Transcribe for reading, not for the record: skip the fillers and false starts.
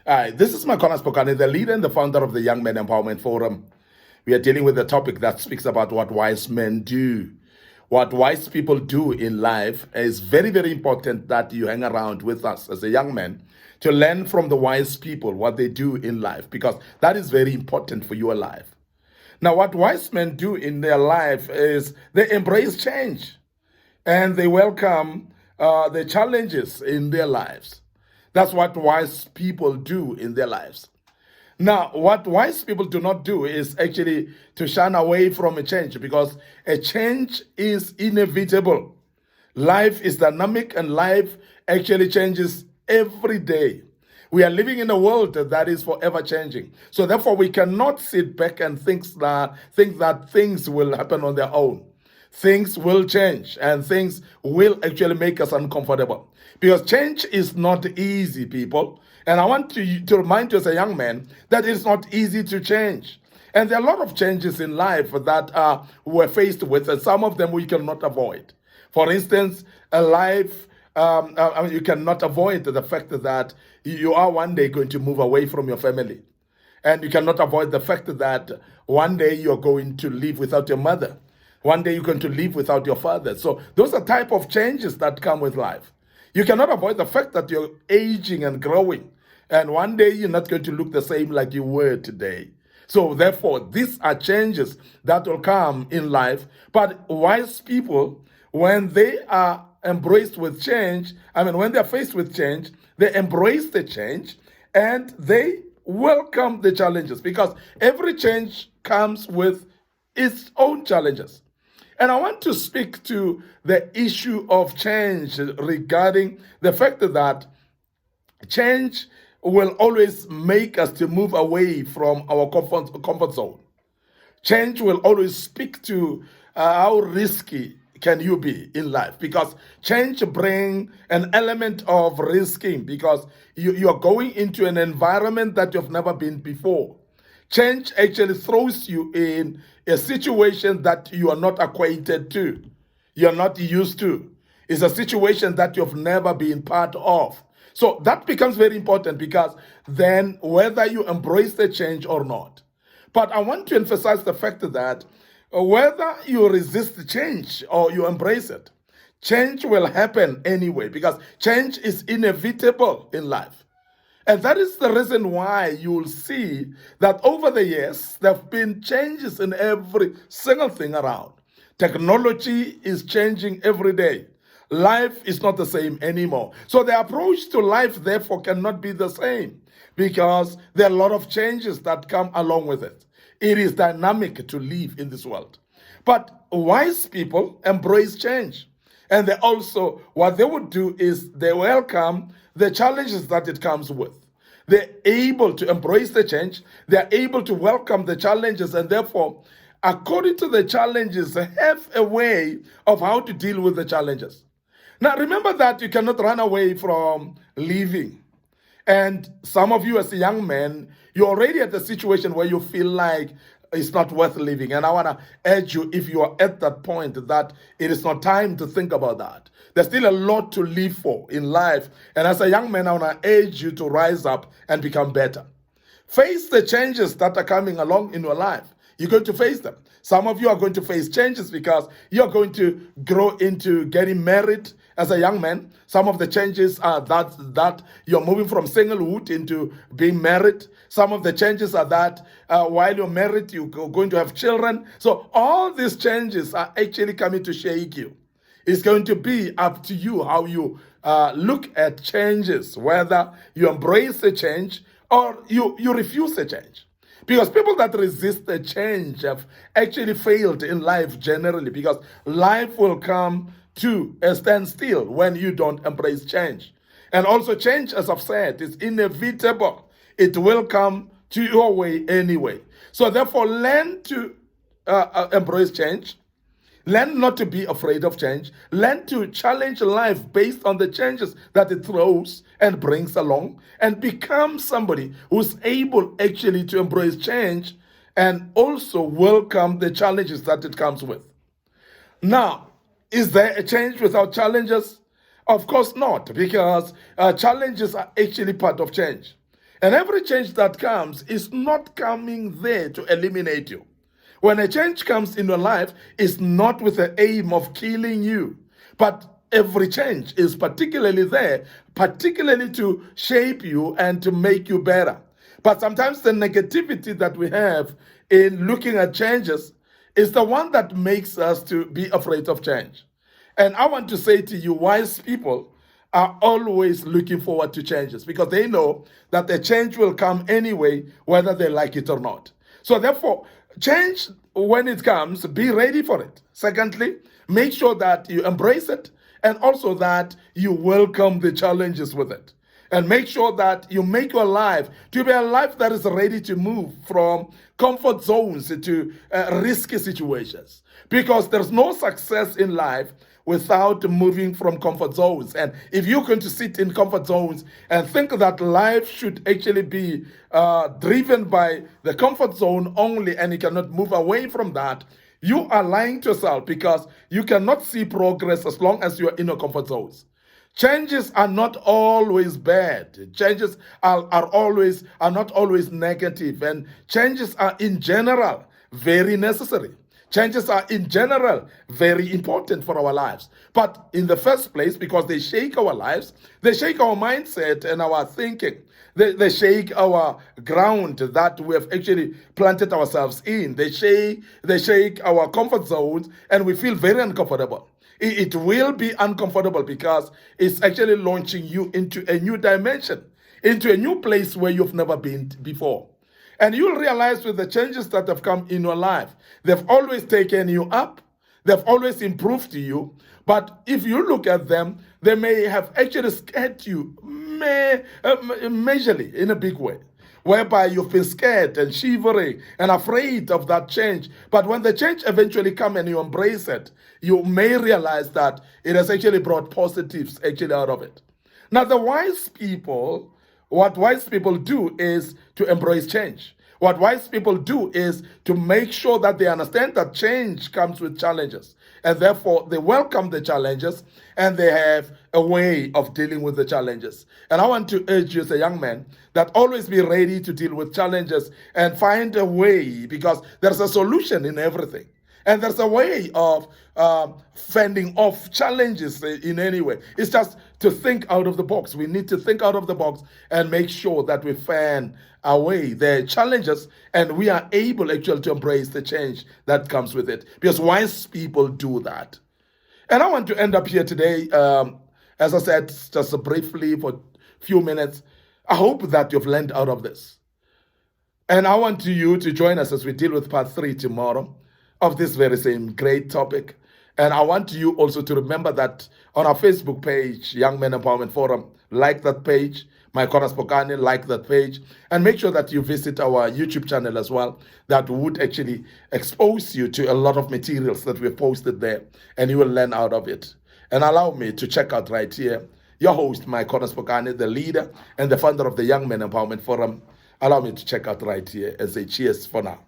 Hi, this is Micornus, Phokane, the leader and the founder of the Young Men Empowerment Forum. We are dealing with a topic that speaks about what wise men do. What wise people do in life is very, very important that you hang around with us as a young man to learn from the wise people what they do in life, because that is very important for your life. Now, what wise men do in their life is they embrace change and they welcome the challenges in their lives. That's what wise people do in their lives. Now, what wise people do not do is actually to shun away from a change, because a change is inevitable. Life is dynamic and life actually changes every day. We are living in a world that is forever changing. So therefore, we cannot sit back and think that things will happen on their own. Things will change and things will actually make us uncomfortable, because change is not easy, people. And I want to remind you as a young man that it's not easy to change. And there are a lot of changes in life that we're faced with, and some of them we cannot avoid. For instance, a life, you cannot avoid the fact that you are one day going to move away from your family. And you cannot avoid the fact that one day you're going to live without your mother. One day you're going to live without your father. So those are type of changes that come with life. You cannot avoid the fact that you're aging and growing. And one day you're not going to look the same like you were today. So therefore, these are changes that will come in life. But wise people, when they are embraced with change, when they're faced with change, they embrace the change and they welcome the challenges, because every change comes with its own challenges. And I want to speak to the issue of change regarding the fact that change will always make us to move away from our comfort zone. Change will always speak to how risky can you be in life, because change brings an element of risking, because you are going into an environment that you've never been before. Change actually throws you in a situation that you are not acquainted to, you're not used to. It's a situation that you've never been part of. So that becomes very important, because then whether you embrace the change or not. But I want to emphasize the fact that whether you resist the change or you embrace it, change will happen anyway, because change is inevitable in life. And that is the reason why you'll see that over the years, there have been changes in every single thing around. Technology is changing every day. Life is not the same anymore. So the approach to life, therefore, cannot be the same, because there are a lot of changes that come along with it. It is dynamic to live in this world. But wise people embrace change. And they also, what they would do is they welcome the challenges that it comes with. They're able to embrace the change. They're able to welcome the challenges, and therefore, according to the challenges, have a way of how to deal with the challenges. Now, remember that you cannot run away from living. And some of you as a young man, you're already at a situation where you feel like it's not worth living. And I want to urge you, if you are at that point, that it is not time to think about that. There's still a lot to live for in life. And as a young man, I want to urge you to rise up and become better. Face the changes that are coming along in your life. You're going to face them. Some of you are going to face changes because you're going to grow into getting married as a young man. Some of the changes are that you're moving from singlehood into being married. Some of the changes are that while you're married, you're going to have children. So all these changes are actually coming to shake you. It's going to be up to you how you look at changes, whether you embrace the change or you refuse the change. Because people that resist the change have actually failed in life generally, because life will come to a standstill when you don't embrace change. And also change, as I've said, is inevitable. It will come to your way anyway. So therefore, learn to embrace change. Learn not to be afraid of change. Learn to challenge life based on the changes that it throws and brings along, and become somebody who's able actually to embrace change and also welcome the challenges that it comes with. Now, is there a change without challenges? Of course not, because challenges are actually part of change. And every change that comes is not coming there to eliminate you. When a change comes in your life, it's not with the aim of killing you. But every change is particularly there, particularly to shape you and to make you better. But sometimes the negativity that we have in looking at changes is the one that makes us to be afraid of change. And I want to say to you, wise people are always looking forward to changes because they know that the change will come anyway, whether they like it or not. So therefore, change, when it comes, be ready for it. Secondly, make sure that you embrace it and also that you welcome the challenges with it. And make sure that you make your life to be a life that is ready to move from comfort zones to risky situations. Because there's no success in life without moving from comfort zones. And if you're going to sit in comfort zones and think that life should actually be driven by the comfort zone only and you cannot move away from that, you are lying to yourself because you cannot see progress as long as you are in your comfort zones. Changes are not always bad. Changes are not always negative, and changes are in general very necessary. Changes are in general very important for our lives. But in the first place, because they shake our lives, they shake our mindset and our thinking. They shake our ground that we have actually planted ourselves in. They shake our comfort zones, and we feel very uncomfortable. It will be uncomfortable because it's actually launching you into a new dimension, into a new place where you've never been before. And you'll realize with the changes that have come in your life, they've always taken you up, they've always improved you. But if you look at them, they may have actually scared you majorly in a big way, whereby you've been scared and shivering and afraid of that change. But when the change eventually comes and you embrace it, you may realize that it has actually brought positives actually out of it. Now, what wise people do is to embrace change. What wise people do is to make sure that they understand that change comes with challenges. And therefore, they welcome the challenges and they have a way of dealing with the challenges. And I want to urge you as a young man that always be ready to deal with challenges and find a way, because there's a solution in everything. And there's a way of fending off challenges in any way. It's just to think out of the box. We need to think out of the box and make sure that we fan away the challenges and we are able actually to embrace the change that comes with it. Because wise people do that. And I want to end up here today, as I said, just briefly for a few minutes. I hope that you've learned out of this. And I want you to join us as we deal with part 3 tomorrow of this very same great topic. And I want you also to remember that on our Facebook page, Young Men Empowerment Forum, like that page. Micornus Phokane, like that page. And make sure that you visit our YouTube channel as well. That would actually expose you to a lot of materials that we've posted there. And you will learn out of it. And allow me to check out right here. Your host, Micornus Phokane, the leader and the founder of the Young Men Empowerment Forum. Allow me to check out right here and say cheers for now.